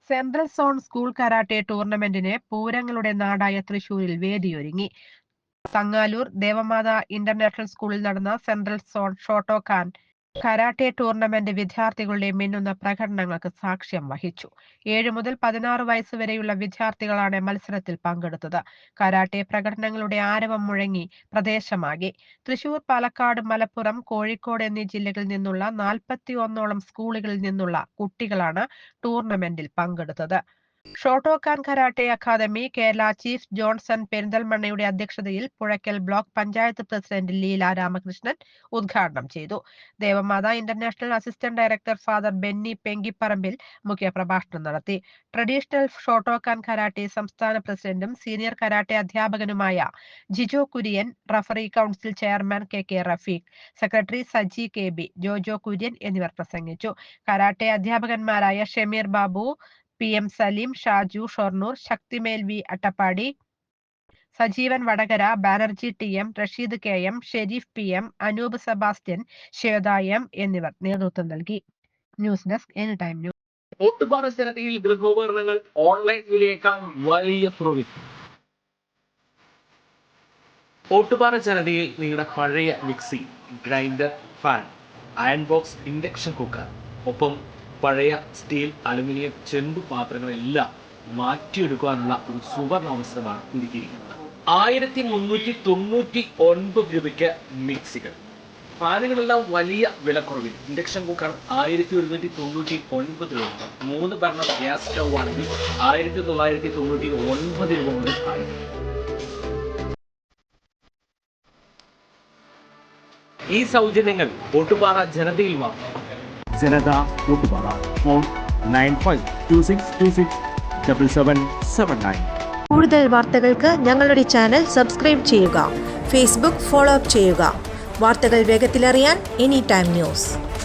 Central zone school karate ടൂർണമെന്റിന് പൂരങ്ങളുടെ നാടായ തൃശൂരിൽ വേദിയൊരുങ്ങി. Thangalur Devamatha international സ്കൂളിൽ നടന്ന central zone Shotokan karate tournament വിദ്യാർത്ഥികളുടെ മിന്നുന്ന പ്രകടനങ്ങൾക്ക് സാക്ഷ്യം വഹിച്ചു. 7 മുതൽ 16 വയസ്സ് വരെയുള്ള വിദ്യാർത്ഥികളാണ് മത്സരത്തിൽ പങ്കെടുത്തത്. കരാട്ടെ പ്രകടനങ്ങളുടെ ആരവം മുഴങ്ങി പ്രദേശമാകെ. തൃശൂർ, പാലക്കാട്, മലപ്പുറം, കോഴിക്കോട് എന്നീ ജില്ലകളിൽ നിന്നുള്ള 41ഓളം സ്കൂളുകളിൽ നിന്നുള്ള കുട്ടികളാണ് ടൂർണമെന്റിൽ പങ്കെടുത്തത്. Shotokan karate academy Kerala chief Johnson പെരിന്തൽമണ്ണയുടെ അധ്യക്ഷതയിൽ പുഴയ്ക്കൽ ബ്ലോക്ക് പഞ്ചായത്ത് പ്രസിഡന്റ് ലീല രാമകൃഷ്ണൻ ഉദ്ഘാടനം ചെയ്തു. Devamatha international assistant director father Benny Pengiparambil മുഖ്യപ്രഭാഷണം നടത്തി. ട്രഡീഷണൽ ഷോട്ടോക്കാൻ കരാട്ടെ സംസ്ഥാന പ്രസിഡന്റും സീനിയർ കരാട്ടെ അധ്യാപകനുമായ Jijo Kurian, referee council chairman K Rafeeq, secretary Saji KB, Jojo Kurian എന്നിവർ പ്രസംഗിച്ചു. കരാട്ടെ അധ്യാപകന്മാരായ Shameer Babu, PM Saleem, Shaju Shoranur, Sakthivel V Attappadi, Sajeevan Vadakara, Banerjee TM, Rasheed KM, Sherif PM, Anoop Sebastian, Shweta M എന്നിവർ നേതൃത്വം നൽകി. News desk any time news. Ottupara ജനതയിൽ ഗൃഹോപകരണങ്ങൾ ഓൺലൈൻ വിലയേക്കാൾ വലിയ പ്രോഫിറ്റ്. ഓട്ടുപാറ ജനതയിൽ നിങ്ങളുടെ പഴയ mixie, grinder, fan, iron box, induction cooker, ഒപ്പം പഴയ സ്റ്റീൽ, അലുമിനിയം, ചെമ്പ് പാത്രങ്ങളെല്ലാം മാറ്റിയെടുക്കാനുള്ള ഒരു സുവർണ അവസരമാണ് ഒരുക്കിയിരിക്കുന്നത്. 1399 രൂപയ്ക്ക് മിക്സികൾ, ഫാനുകളെല്ലാം വലിയ വിലക്കുറവിൽ. ഇൻഡക്ഷൻ കുക്കർ 1199 രൂപ. 3 ബർണർ ഗ്യാസ് സ്റ്റൗ ആണെങ്കിൽ 1999 രൂപ മുതൽ ആണ്. ഈ സൗജന്യങ്ങൾ ഓട്ടുപാറ ജനതയിൽ മാത്രം. ജനത ഓട്ടുപാറ. ഫോൺ 9526267779. കൂടുതൽ വാർത്തകൾക്ക് ഞങ്ങളുടെ ചാനൽ സബ്സ്ക്രൈബ് ചെയ്യുക. ഫേസ്ബുക്ക് ഫോളോ അപ്പ് ചെയ്യുക. വാർത്തകൾ വേഗത്തിലറിയാൻ എനി ടൈം ന്യൂസ്.